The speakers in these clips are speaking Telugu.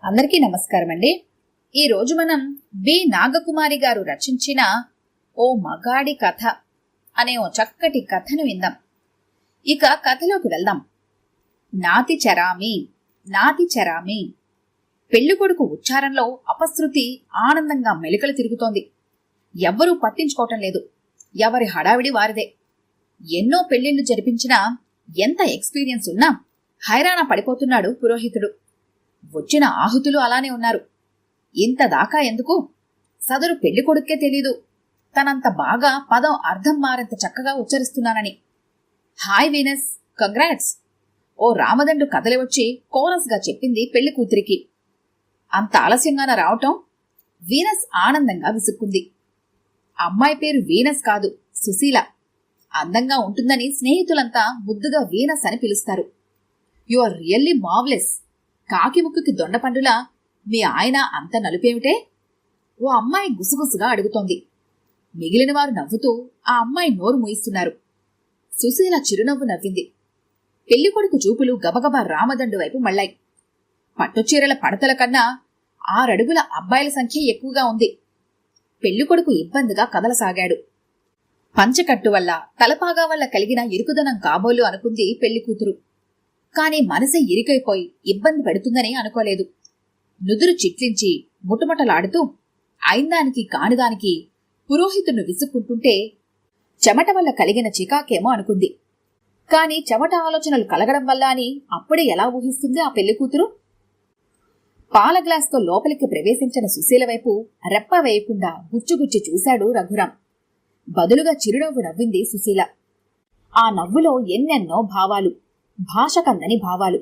అందరికీ నమస్కారం అండి. ఈరోజు మనం బి నాగకుమారి గారు రచించిన ఓ మగాడి కథ అనే ఓ చక్కటి కథను విందాం. ఇక కథలోకి వెళ్దాం. నాతి చరామి నాతి చరామి. పెళ్లికొడుకు ఉచ్చారంలో అపశృతి ఆనందంగా మెలికలు తిరుగుతోంది. ఎవ్వరూ పట్టించుకోవటం లేదు. ఎవరి హడావిడి వారిదే. ఎన్నో పెళ్లిళ్లు జరిపించినా ఎంత ఎక్స్పీరియన్స్ ఉన్నా హైరాణ పడిపోతున్నాడు పురోహితుడు. వచ్చిన ఆహుతులు అలానే ఉన్నారు. ఇంత దాకా ఎందుకు? సదరు పెళ్లి కొడుక్కే తెలీదు తనంత బాగా పదం అర్థం మారంత చక్కగా ఉచ్చరిస్తున్నానని. Hi Venus, congrats! ఓ రామదండు కదలి వచ్చి కోరస్ గా చెప్పింది పెళ్లి కూతురికి. అంత ఆలస్యంగాన రావటం? వీనస్ ఆనందంగా విసుక్కుంది. అమ్మాయి పేరు వీనస్ కాదు, సుశీల. అందంగా ఉంటుందని స్నేహితులంతా ముద్దుగా వీనస్ అని పిలుస్తారు. You are really marvellous. కాకి ముక్కుకి దొండపండులా మీ ఆయన అంత నలుపేమిటే? ఓ అమ్మాయి గుసగుసగా అడుగుతోంది. మిగిలిన వారు నవ్వుతూ ఆ అమ్మాయి నోరు మూయిస్తున్నారు. సుశీల చిరునవ్వు నవ్వింది. పెళ్లికొడుకు చూపులు గబగబా రామదండు వైపు మళ్ళాయి. పట్టుచీరల పడతల కన్నా 6 అడుగుల అబ్బాయిల సంఖ్య ఎక్కువగా ఉంది. పెళ్లికొడుకు ఇబ్బందిగా కదలసాగాడు. పంచకట్టు వల్ల, తలపాగా వల్ల కలిగిన ఇరుకుదనం కాబోలు అనుకుంది పెళ్లికూతురు. కాని మనసే ఇరికైపోయి ఇబ్బంది పెడుతుందని అనుకోలేదు. నుదురు చిట్లించి ముటముటలాడుతూ అయిందానికి కానిదానికి పురోహితును విసుక్కుంటుంటే చెమట వల్ల కలిగిన చికాకేమో అనుకుంది. కాని చెమట ఆలోచనలు కలగడం వల్ల అని అప్పుడే ఎలా ఊహిస్తుంది ఆ పెళ్లికూతురు? పాల గ్లాస్తో లోపలికి ప్రవేశించిన సుశీల వైపు రెప్ప వేయకుండా గుచ్చుగుచ్చి చూశాడు రఘురాం. బదులుగా చిరునవ్వు నవ్వింది సుశీల. ఆ నవ్వులో ఎన్నెన్నో భావాలు, భాషకందని భావాలు,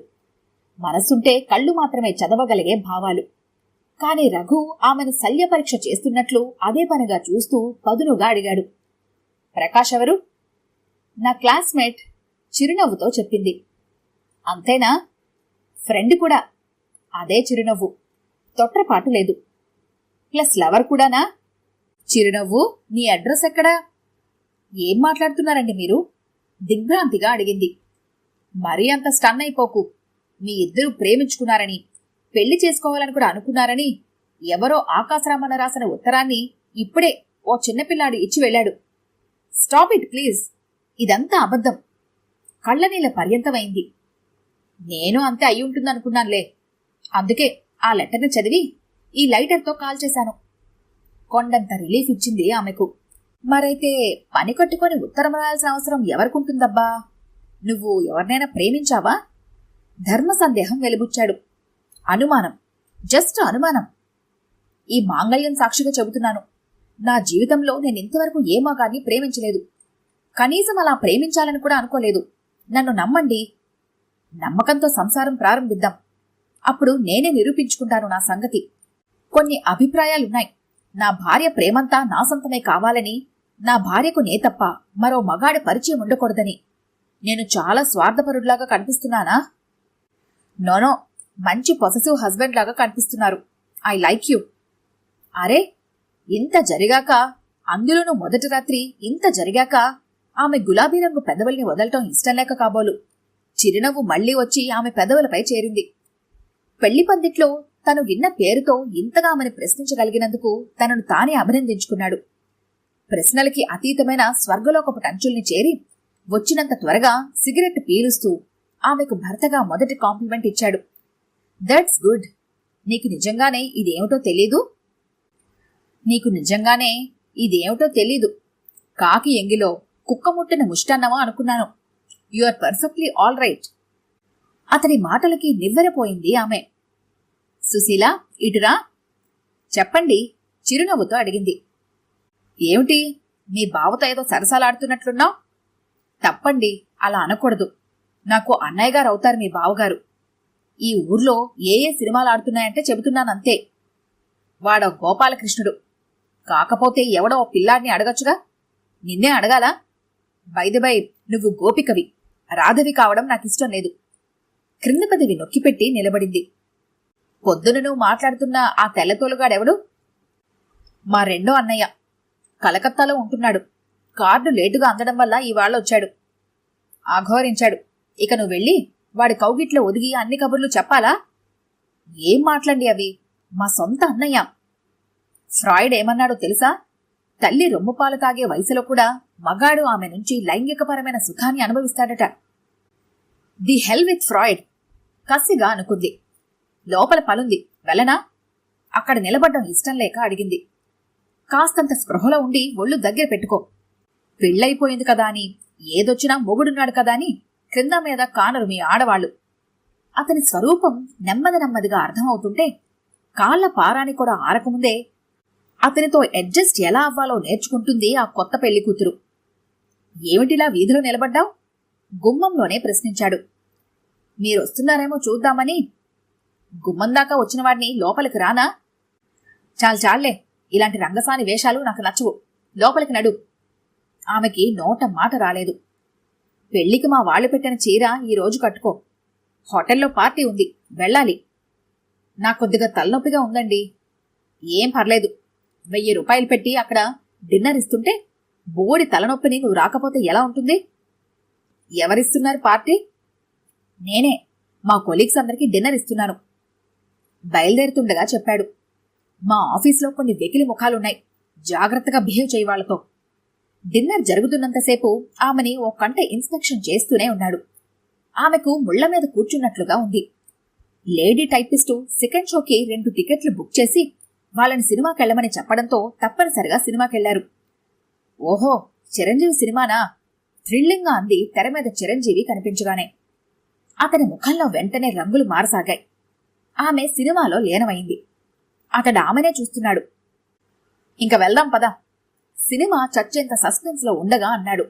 మనసుంటే కళ్ళు మాత్రమే చదవగలిగే భావాలు. కాని రఘు ఆమెను శల్య పరీక్ష చేస్తున్నట్లు అదే పనిగా చూస్తూ పదునుగా అడిగాడు. ప్రకాష్ ఎవరు? నా క్లాస్మేట్, చిరునవ్వుతో చెప్పింది. అంతేనా? ఫ్రెండ్ కూడా. అదే చిరునవ్వు, తొట్రపాటు లేదు. ప్లస్ లవర్ కూడానా? చిరునవ్వు. నీ అడ్రస్ ఎక్కడా? ఏం మాట్లాడుతున్నారండి మీరు? దిగ్భ్రాంతిగా అడిగింది. మరీ అంత స్టన్ అయిపోకు. మీ ఇద్దరూ ప్రేమించుకున్నారని, పెళ్లి చేసుకోవాలని కూడా అనుకున్నారని ఎవరో ఆకాశరామన్న రాసిన ఉత్తరాన్ని ఇప్పుడే ఓ చిన్నపిల్లాడు ఇచ్చి వెళ్ళాడు. Stop it please. ఇదంతా అబద్ధం. కళ్ళనీళ్ళ పర్యంతమైంది. నేను అంతే అయి ఉంటుందనుకున్నానులే. అందుకే ఆ లెటర్ని చదివి ఈ లైటర్తో కాల్ చేశాను. కొండంత రిలీఫ్ ఇచ్చింది ఆమెకు. మరైతే పని కట్టుకొని ఉత్తరం రాయాల్సిన అవసరం ఎవరికుంటుందబ్బా? నువ్వు ఎవరినైనా ప్రేమించావా? ధర్మ సందేహం వెలుబుచ్చాడు. అనుమానం, జస్ట్ అనుమానం. ఈ మాంగళ్యం సాక్షిగా చెబుతున్నాను. నా జీవితంలో నేను ఇంతవరకు ఏ మగాన్ని ప్రేమించలేదు. కనీసం అలా ప్రేమించాలని కూడా అనుకోలేదు. నన్ను నమ్మండి. నమ్మకంతో సంసారం ప్రారంభిద్దాం. అప్పుడు నేనే నిరూపించుకుంటాను నా సంగతి. కొన్ని అభిప్రాయాలున్నాయి. నా భార్య ప్రేమంతా నా సొంతమే కావాలని, నా భార్యకు నే తప్ప మరో మగాడి పరిచయం ఉండకూడదని. నేను చాలా స్వార్థపరుడిలాగా కనిపిస్తున్నానా? నోనో, మంచి పొసెసివ్ హస్బెండ్ లాగా కనిపిస్తున్నారు. I like you. అరే, ఇంత జరిగాక, అందులోనూ మొదటి రాత్రి ఇంత జరిగాక ఆమె గులాబీ రంగు పెదవుల్ని వదలటం ఇష్టం లేక కాబోలు. చిరునవ్వు మళ్లీ వచ్చి ఆమె పెదవులపై చేరింది. పెళ్లి పందిట్లో తను విన్న పేరుతో ఇంతగా ఆమెను ప్రశ్నించగలిగినందుకు తనను తానే అభినందించుకున్నాడు. ప్రశ్నలకి అతీతమైన స్వర్గలోకపు టంచుల్ని చేరి వచ్చినంత త్వరగా సిగరెట్ పీలుస్తూ ఆమెకు భర్తగా మొదటి కాంప్లిమెంట్ ఇచ్చాడు. That's good. నీకు నిజంగానే ఇదేమిటో తెలీదు. కాకి ఎంగిలో కుక్క ముట్టిన ముష్టన్నమా అనుకున్నాను. You are perfectly all right. అతని మాటలకి నివ్వెరపోయింది ఆమె. సుశీల, ఇటురా. చెప్పండి, చిరునవ్వుతో అడిగింది. ఏమిటి, మీ బావతో ఏదో సరసాలాడుతున్నట్లున్నావు? తప్పండి, అలా అనకూడదు. నాకు అన్నయ్య గారు అవుతారు మీ బావగారు. ఈ ఊర్లో ఏ సినిమాలు ఆడుతున్నాయంటే చెబుతున్నానంతే. వాడో గోపాలకృష్ణుడు. కాకపోతే ఎవడో పిల్లాడిని అడగచ్చుగా. నిన్నే అడగాలా? బైదబై, నువ్వు గోపికవి, రాధవి కావడం నాకిష్టం లేదు. క్రింద పదవి నొక్కిపెట్టి నిలబడింది. పొద్దున నువ్వు మాట్లాడుతున్న ఆ తెల్లతోలుగాడెవడు? మా రెండో అన్నయ్య. కలకత్తాలో ఉంటున్నాడు. కార్డు లేటుగా అందడం వల్ల ఇవాళ వచ్చాడు. ఆఘోరించాడు. ఇక నువ్వు వెళ్ళి వాడి కౌగిట్లో ఒదిగి అన్ని కబుర్లు చెప్పాలా? ఏం మాటలండి అవి? మా సొంత అన్నయ్య. ఫ్రాయిడ్ ఏమన్నాడో తెలుసా? తల్లి రొమ్ముపాలు తాగే వయసులో కూడా మగాడు ఆమె నుంచి లైంగికపరమైన సుఖాన్ని అనుభవిస్తాడట. ది హెల్ విత్ ఫ్రాయిడ్, కసిగా అనుకుంది. లోపల పనుంది, వెళ్ళనా? అక్కడ నిలబడ్డం ఇష్టం లేక అడిగింది. కాస్తంత స్పృహలో ఉండి ఒళ్ళు దగ్గర పెట్టుకో. పెళ్ళైపోయింది కదా అని, ఏదొచ్చినా మొగుడున్నాడు కదా అని క్రింద మీద కానరు మీ ఆడవాళ్లు. అతని స్వరూపం నెమ్మది నెమ్మదిగా అర్థమవుతుంటే కాళ్ల పారాని కూడా ఆరకముందే అతనితో అడ్జస్ట్ ఎలా అవ్వాలో నేర్చుకుంటుంది ఆ కొత్త పెళ్లి కూతురు. ఏమిటిలా వీధిలో నిలబడ్డావు? గుమ్మంలోనే ప్రశ్నించాడు. మీరొస్తున్నారేమో చూద్దామని. గుమ్మం దాకా వచ్చిన వాడిని లోపలికి రానా? చాలే, ఇలాంటి రంగసాని వేషాలు నాకు నచ్చవు. లోపలికి నడు. ఆమెకి నోట మాట రాలేదు. పెళ్లికి మా వాళ్లు పెట్టిన చీర ఈరోజు కట్టుకో. హోటల్లో పార్టీ ఉంది, వెళ్ళాలి. నాకు కొద్దిగా తలనొప్పిగా ఉందండి. ఏం పర్లేదు, 1000 రూపాయలు పెట్టి అక్కడ డిన్నర్ ఇస్తుంటే బోడి తలనొప్పిని నువ్వు రాకపోతే ఎలా ఉంటుంది? ఎవరిస్తున్నారు పార్టీ? నేనే, మా కొలీగ్స్ అందరికీ డిన్నర్ ఇస్తున్నాను. బయలుదేరుతుండగా చెప్పాడు. మా ఆఫీస్లో కొన్ని వెకిలి ముఖాలున్నాయి, జాగ్రత్తగా బిహేవ్ చేయి వాళ్లతో. డిన్నర్ జరుగుతున్నంతసేపు ఆమెని ఓ కంట ఇన్స్పెక్షన్ చేస్తూనే ఉన్నాడు. ఆమెకు ముళ్ల మీద కూర్చున్నట్లుగా ఉంది. లేడీ టైపిస్టు సెకండ్ షోకి 2 టికెట్లు బుక్ చేసి వాళ్ళని సినిమాకెళ్లమని చెప్పడంతో తప్పనిసరిగా సినిమాకెళ్లారు. ఓహో, చిరంజీవి సినిమానా? థ్రిల్లింగ్గా అంది తెర మీద చిరంజీవి కనిపించగానే. అతని ముఖంలో వెంటనే రంగులు మారసాగాయి. ఆమె సినిమాలో లీనమైంది. అతడు ఆమెనే చూస్తున్నాడు. ఇంక వెళ్దాం పద. సినిమా చచ్చేంత సస్పెన్స్ లో ఉండగా అన్నాడు.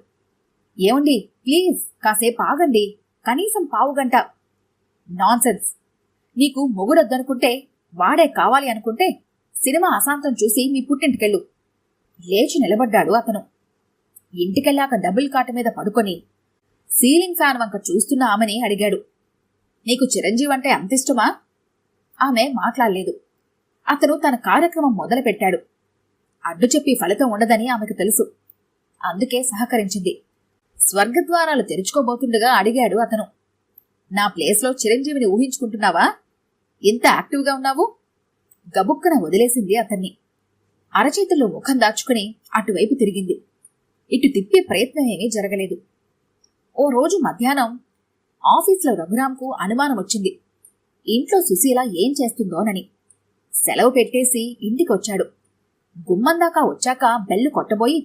ఏమండి, ప్లీజ్ కాసేపు ఆగండి, కనీసం పావుగంట. నాన్సెన్స్. నీకు మొగుడొద్దనుకుంటే, వాడే కావాలి అనుకుంటే సినిమా అశాంతం చూసి మీ పుట్టింటికెళ్ళు. లేచి నిలబడ్డాడు అతను. ఇంటికెళ్ళాక డబుల్ కాటు మీద పడుకొని సీలింగ్ ఫ్యాన్ వంక చూస్తున్న ఆమెని అడిగాడు. నీకు చిరంజీవి అంటే అంతిష్టమా? ఆమె మాట్లాడలేదు. అతను తన కార్యక్రమం మొదలుపెట్టాడు. అడ్డు చెప్పి ఫలితం ఉండదని ఆమెకు తెలుసు. అందుకే సహకరించింది. స్వర్గద్వారాలు తెరుచుకోబోతుండగా అడిగాడు అతను. నా ప్లేస్లో చిరంజీవిని ఊహించుకుంటున్నావా? ఇంత యాక్టివ్గా ఉన్నావు? గబుక్కన వదిలేసింది అతన్ని. అరచేతుల్లో ముఖం దాచుకుని అటువైపు తిరిగింది. ఇటు తిప్పే ప్రయత్నమేమీ జరగలేదు. ఓ రోజు మధ్యాహ్నం ఆఫీస్లో రఘురాంకు అనుమానం వచ్చింది. ఇంట్లో సుశీల ఏం చేస్తుందోనని. సెలవు పెట్టేసి ఇంటికొచ్చాడు. గుమ్మందాకా వచ్చాక బెల్లు కొట్టబోయి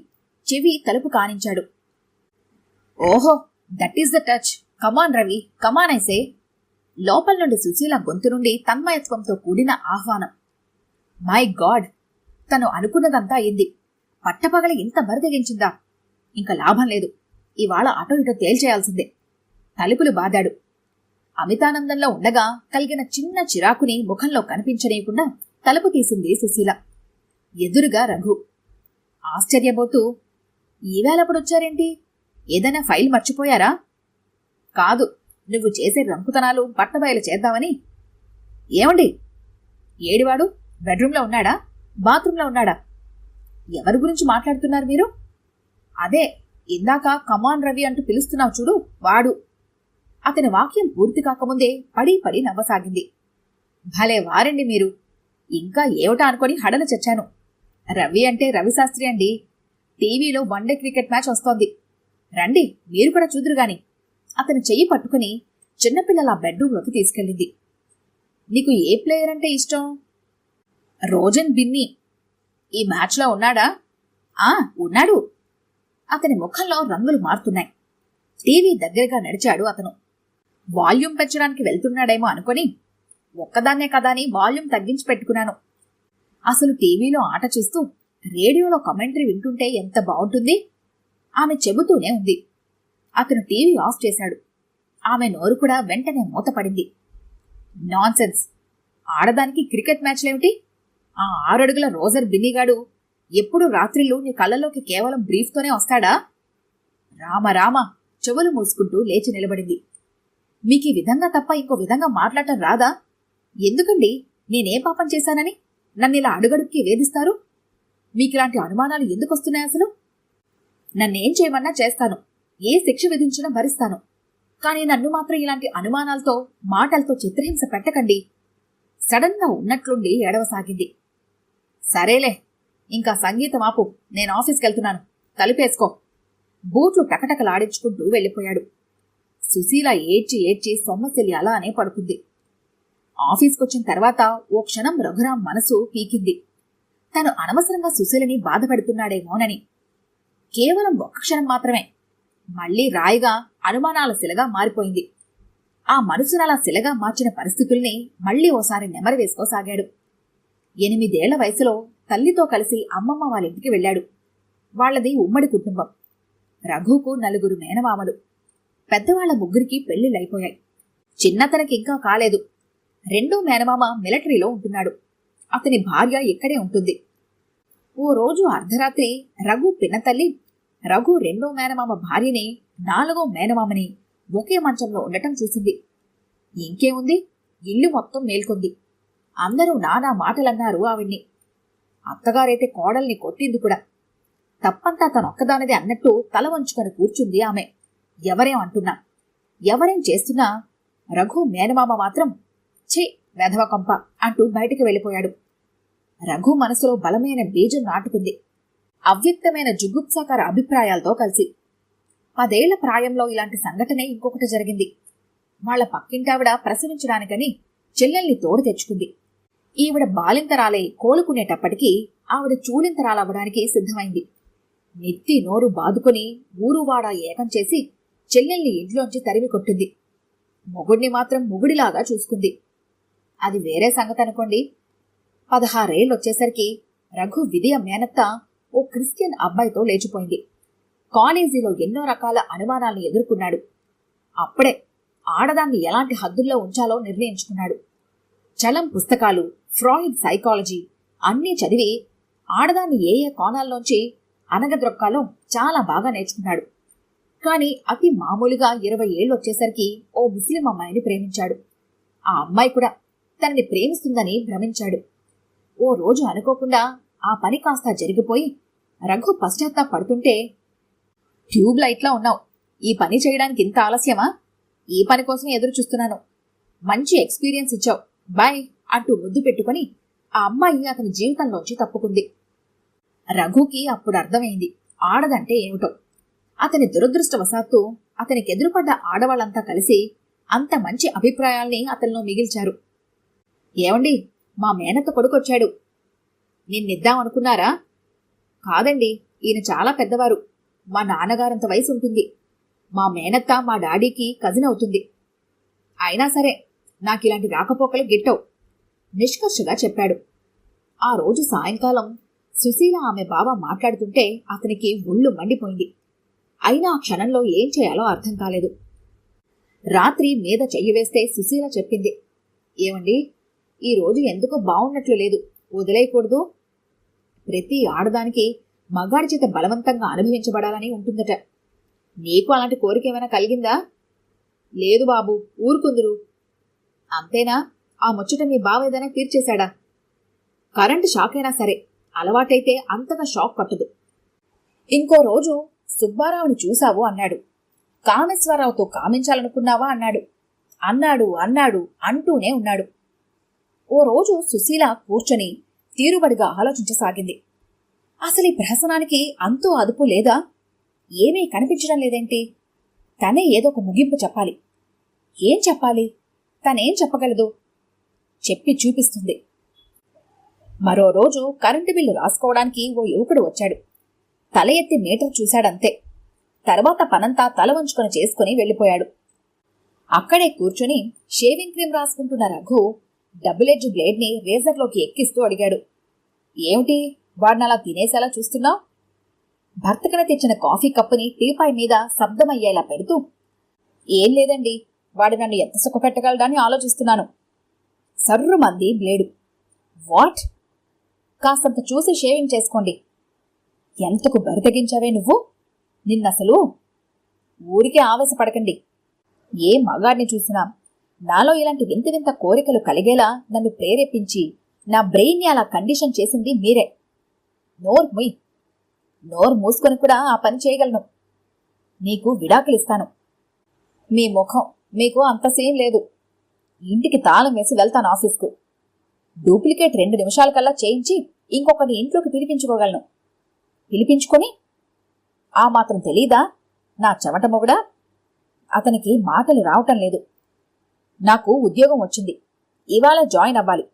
చెవి తలుపు కానించాడు. ఓహో, దట్ ఈస్ ద టచ్. కమాన్ రవి, కమాన్ ఐసే. లోపల నుండి సుశీల గొంతు నుండి తన్మయత్వంతో కూడిన ఆహ్వానం. మై గాడ్, తను అనుకున్నదంతా అయింది. పట్టపగల ఇంత బరిదెగించిందా? ఇంకా లాభం లేదు. ఇవాళ అటో ఇటో తేల్చేయాల్సిందే. తలుపులు బాదాడు. అమితానందంలో ఉండగా కలిగిన చిన్న చిరాకుని ముఖంలో కనిపించనీయకుండా తలుపు తీసింది సుశీల. ఎదురుగా రఘు. ఆశ్చర్యపోతూ, ఈవేళప్పుడొచ్చారేంటి? ఏదైనా ఫైల్ మర్చిపోయారా? కాదు, నువ్వు చేసే రంకుతనాలు పట్టబయలు చేద్దామని. ఏమండి? ఏడివాడు? బెడ్రూమ్లో ఉన్నాడా? బాత్రూంలో ఉన్నాడా? ఎవరి గురించి మాట్లాడుతున్నారు మీరు? అదే ఇందాక కమాన్ రవి అంటూ పిలుస్తున్నావు చూడు, వాడు. అతని వాక్యం పూర్తి కాకముందే పడి పడి నవ్వసాగింది. భలే వారండి మీరు. ఇంకా ఏమిటా అనుకొని హడలు చచ్చాను. రవి అంటే రవిశాస్త్రి అండి. టీవీలో వన్డే క్రికెట్ మ్యాచ్ వస్తోంది. రండి, మీరు కూడా చూదురుగాని. అతని చెయ్యి పట్టుకుని చిన్నపిల్లల బెడ్రూంలోకి తీసుకెళ్ళింది. నీకు ఏ ప్లేయర్ అంటే ఇష్టం? రోజన్ బిన్నీ. ఈ మ్యాచ్లో ఉన్నాడా? ఉన్నాడు. అతని ముఖంలో రంగులు మారుతున్నాయి. టీవీ దగ్గరగా నడిచాడు అతను. వాల్యూమ్ పెంచడానికి వెళ్తున్నాడేమో అనుకుని ఒక్కదాన్నే కదా అని వాల్యూమ్ తగ్గించి పెట్టుకున్నాను. అసలు టీవీలో ఆట చూస్తూ రేడియోలో కమెంటరీ వింటుంటే ఎంత బాగుంటుంది. ఆమె చెబుతూనే ఉంది. అతను టీవీ ఆఫ్ చేశాడు. ఆమె నోరు కూడా వెంటనే మూతపడింది. నాన్సెన్స్. ఆడదానికి క్రికెట్ మ్యాచ్లేమిటి? ఆ 6 అడుగుల రోజర్ బిన్నీగాడు ఎప్పుడు రాత్రిళ్ళు నీ కళ్ళలోకి కేవలం బ్రీఫ్తోనే వస్తాడా? రామ చెవులు మూసుకుంటూ లేచి నిలబడింది. మీకీ విధంగా తప్ప ఇంకో విధంగా మాట్లాడటం రాదా? ఎందుకండి, నేనే పాపం చేశానని నన్నిలా అడుగడుక్కి వేధిస్తారు? మీకిలాంటి అనుమానాలు ఎందుకొస్తున్నాయి అసలు? నన్నేం చేయమన్నా చేస్తాను, ఏ శిక్ష విధించినా భరిస్తాను. కానీ నన్ను మాత్రం ఇలాంటి అనుమానాలతో మాటలతో చిత్రహింస పెట్టకండి. సడన్గా ఉన్నట్లుండి ఏడవసాగింది. సరేలే, ఇంకా సంగీతం ఆపు, నేను ఆఫీస్కెళ్తున్నాను, తలుపేసుకో. బూట్లు టకటకలాడించుకుంటూ వెళ్ళిపోయాడు. సుశీల ఏడ్చి ఏడ్చి సొమ్మసిల్లి అలానే పడుకుంది. ఆఫీస్కొచ్చిన తర్వాత ఓ క్షణం రఘురాం మనసు పీకింది. తను అనవసరంగా సుశీలని బాధపెడుతున్నాడేమోనని. కేవలం ఒక్క క్షణం మాత్రమే. మళ్లీ రాయిగా అనుమానాల శిలగా మారిపోయింది. ఆ మనసునలా శిలగా మార్చిన పరిస్థితుల్ని మళ్లీ ఓసారి నెమరు వేసుకోసాగాడు. 8 ఏళ్ల వయసులో తల్లితో కలిసి అమ్మమ్మ వాళ్ళింటికి వెళ్లాడు. వాళ్లది ఉమ్మడి కుటుంబం. రఘుకు 4 మేనమామలు. పెద్దవాళ్ల ముగ్గురికి పెళ్లిళ్ళైపోయాయి. చిన్నతనకింకా కాలేదు. 2వ మేనమామ మిలిటరీలో ఉంటున్నాడు. అతని భార్య ఇక్కడే ఉంటుంది. ఓ రోజు అర్ధరాత్రి రఘు పిన్నతల్లి రఘు 2వ మేనమామ భార్యని 4వ మేనమామని ఒకే మంచంలో ఉండటం చూసింది. ఇంకేముంది, ఇల్లు మొత్తం మేల్కొంది. అందరూ నానా మాటలన్నారు ఆవిడ్ని. అత్తగారైతే కోడల్ని కొట్టింది కూడా. తప్పంతా తనొక్కదానిదే అన్నట్టు తల వంచుకొని కూర్చుంది ఆమె. ఎవరేం అంటున్నా, ఎవరేం చేస్తున్నా రఘు మేనమామ మాత్రం ఛీ వెధవ కొంప అంటూ బయటికి వెళ్ళిపోయాడు. రఘు మనసులో బలమైన బీజం నాటుకుంది, అవ్యక్తమైన జుగుప్సాకర అభిప్రాయాలతో కలిసి. 10 ఏళ్ల ప్రాయంలో ఇలాంటి సంఘటనే ఇంకొకటి జరిగింది. వాళ్ల పక్కింటావిడ ప్రసవించడానికని చెల్లెల్ని తోడు తెచ్చుకుంది. ఈవిడ బాలింతరాలై కోలుకునేటప్పటికీ ఆవిడ చూలింతరాలవ్వడానికి సిద్ధమైంది. నెత్తి నోరు బాదుకొని ఊరువాడ ఏకం చేసి చెల్లెల్ని ఇంట్లోంచి తరిమి కొట్టింది. మొగుడిని మాత్రం మొగుడిలాగా చూసుకుంది. అది వేరే సంగతి అనుకోండి. 16 ఏళ్లొచ్చేసరికి రఘు విధియ మేనత్త ఓ క్రిస్టియన్ అబ్బాయితో లేచిపోయింది. కాలేజీలో ఎన్నో రకాల అనుమానాలను ఎదుర్కొన్నాడు. అప్పుడే ఆడదాన్ని ఎలాంటి హద్దుల్లో ఉంచాలో నిర్ణయించుకున్నాడు. చలం పుస్తకాలు, ఫ్రాయిడ్ సైకాలజీ అన్నీ చదివి ఆడదాన్ని ఏ ఏ కోణాల్లోంచి అనగద్రొక్కాలో చాలా బాగా నేర్చుకున్నాడు. కాని అతి మామూలుగా 20 ఏళ్లొచ్చేసరికి ఓ ముస్లిం అమ్మాయిని ప్రేమించాడు. ఆ అమ్మాయి కూడా తనని ప్రేమిస్తుందని భ్రమించాడు. ఓ రోజు అనుకోకుండా ఆ పని కాస్త జరిగిపోయి రఘు పశ్చాత్తాపడుతుంటే, ట్యూబ్ లైట్లా ఉన్నావు, ఈ పని చేయడానికి ఇంత ఆలస్యమా? ఈ పని కోసం ఎదురు చూస్తున్నాను. మంచి ఎక్స్పీరియన్స్ ఇచ్చావు, బాయ్ అంటూ ముద్దు పెట్టుకుని ఆ అమ్మాయి అతని జీవితంలోంచి తప్పుకుంది. రఘుకి అప్పుడు అర్థమైంది ఆడదంటే ఏమిటో. అతని దురదృష్టవశాత్తు అతనికి ఎదురుపడ్డ ఆడవాళ్లంతా కలిసి అంత మంచి అభిప్రాయాల్ని అతనిలో మిగిల్చారు. ఏమండి, మా మేనత్త కొడుకొచ్చాడు. నిన్నిద్దామనుకున్నారా? కాదండి, ఈయన చాలా పెద్దవారు. మా నాన్నగారంత వయసు ఉంటుంది. మా మేనత్త మా డాడీకి కజిన్ అవుతుంది. అయినా సరే నాకిలాంటి రాకపోకలు గిట్టవు నిష్కర్షగా చెప్పాడు. ఆ రోజు సాయంకాలం సుశీల ఆమె బావ మాట్లాడుతుంటే అతనికి ఒళ్ళు మండిపోయింది. అయినా ఆ క్షణంలో ఏం చేయాలో అర్థం కాలేదు. రాత్రి మీద చెయ్యి వేస్తే సుశీల చెప్పింది, ఏమండి, ఈరోజు ఎందుకో బావున్నట్లు లేదు, వదిలేయకూడదు? ప్రతి ఆడదానికి మగాడి చేత బలవంతంగా అనుభవించబడాలని ఉంటుందట. నీకు అలాంటి కోరిక ఏమైనా కలిగిందా? లేదు బాబు, ఊరుకుందురు. అంతేనా? ఆ ముచ్చట మీ బావ ఏదైనా తీర్చేశాడా? కరెంటు షాక్ అయినా సరే అలవాటైతే అంతగా షాక్ పట్టదు. ఇంకో రోజు సుబ్బారావుని చూశావు అన్నాడు. కామేశ్వరరావుతో కామించాలనుకున్నావా అన్నాడు. అన్నాడు అన్నాడు అంటూనే ఉన్నాడు. ఓ రోజు సుశీల కూర్చొని తీరుబడిగా ఆలోచించసాగింది. అసలు ఈ ప్రహసనానికి అంతూ అదుపు లేదా? ఏమీ కనిపించడం లేదేంటి? తనే ఏదో ఒక ముగింపు చెప్పాలి. ఏం చెప్పాలి? తనేం చెప్పగలదు? చెప్పి చూపిస్తుంది. మరో రోజు కరెంటు బిల్లు రాసుకోవడానికి ఓ యువకుడు వచ్చాడు. తల ఎత్తి మీటర్ చూశాడంతే. తర్వాత పనంతా తల వంచుకొని చేసుకుని వెళ్ళిపోయాడు. అక్కడే కూర్చొని షేవింగ్ క్రీమ్ రాసుకుంటున్న రఘు డబుల్ ఎడ్జ్ బ్లేడ్ని రేజర్లోకి ఎక్కిస్తూ అడిగాడు, ఏమిటి వాడినలా తినేసేలా చూస్తున్నావు? భర్తకన తెచ్చిన కాఫీ కప్పుని టీపాయ్ మీద శబ్దమయ్యేలా పెడుతూ, ఏం లేదండి, వాడు నన్ను ఎంత సుఖపెట్టగలడని ఆలోచిస్తున్నాను. సర్రుమంది బ్లేడు. వాట్? కాస్తంత చూసి షేవింగ్ చేసుకోండి. ఎంతకు బరితెగించావే నువ్వు? నిన్నసలు ఊరికే ఆవేశపడకండి. ఏ మగాడిని చూసినా నాలో ఇలాంటి వింత వింత కోరికలు కలిగేలా నన్ను ప్రేరేపించి నా బ్రెయిన్ని అలా కండిషన్ చేసింది మీరే. నోరు మూసుకొని కూడా ఆ పని చేయగలను. నీకు విడాకులిస్తాను. మీ ముఖం, మీకు అంత సీన్ లేదు. ఇంటికి తాళం వేసి వెళ్తాను ఆఫీస్కు. డూప్లికేట్ 2 నిమిషాల కల్లా చేయించి ఇంకొకటి ఇంట్లోకి పిలిపించుకోగలను. పిలిపించుకొని ఆ మాత్రం తెలీదా నా చెమట మొగుడా? అతనికి మాటలు రావటం లేదు. నాకు ఉద్యోగం వచ్చింది, ఇవాళ జాయిన్ అవ్వాలి.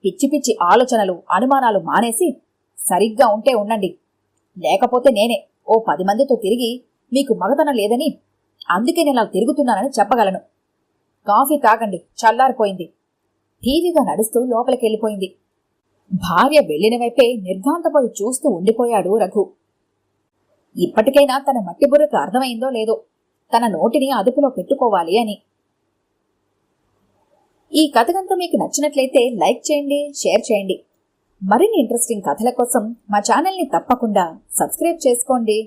పిచ్చి పిచ్చి ఆలోచనలు అనుమానాలు మానేసి సరిగ్గా ఉంటే ఉండండి. లేకపోతే నేనే ఓ 10 మందితో తిరిగి మీకు మగతనం లేదని, అందుకే నేను అలా తిరుగుతున్నానని చెప్పగలను. కాఫీ తాగండి, చల్లారిపోయింది. ఠీవిగా నడుస్తూ లోపలికెళ్ళిపోయింది. భార్య వెళ్లిన వైపే నిర్ఘాంతపోయి చూస్తూ ఉండిపోయాడు రఘు. ఇప్పటికైనా తన మట్టిబుర్రకు అర్థమైందో లేదో తన నోటిని అదుపులో పెట్టుకోవాలి అని. ఈ కథ కనుక మీకు నచ్చినట్లయితే లైక్ చేయండి, షేర్ చేయండి. మరిన్ని ఇంట్రెస్టింగ్ కథల కోసం మా ఛానల్ని తప్పకుండా సబ్స్క్రైబ్ చేసుకోండి.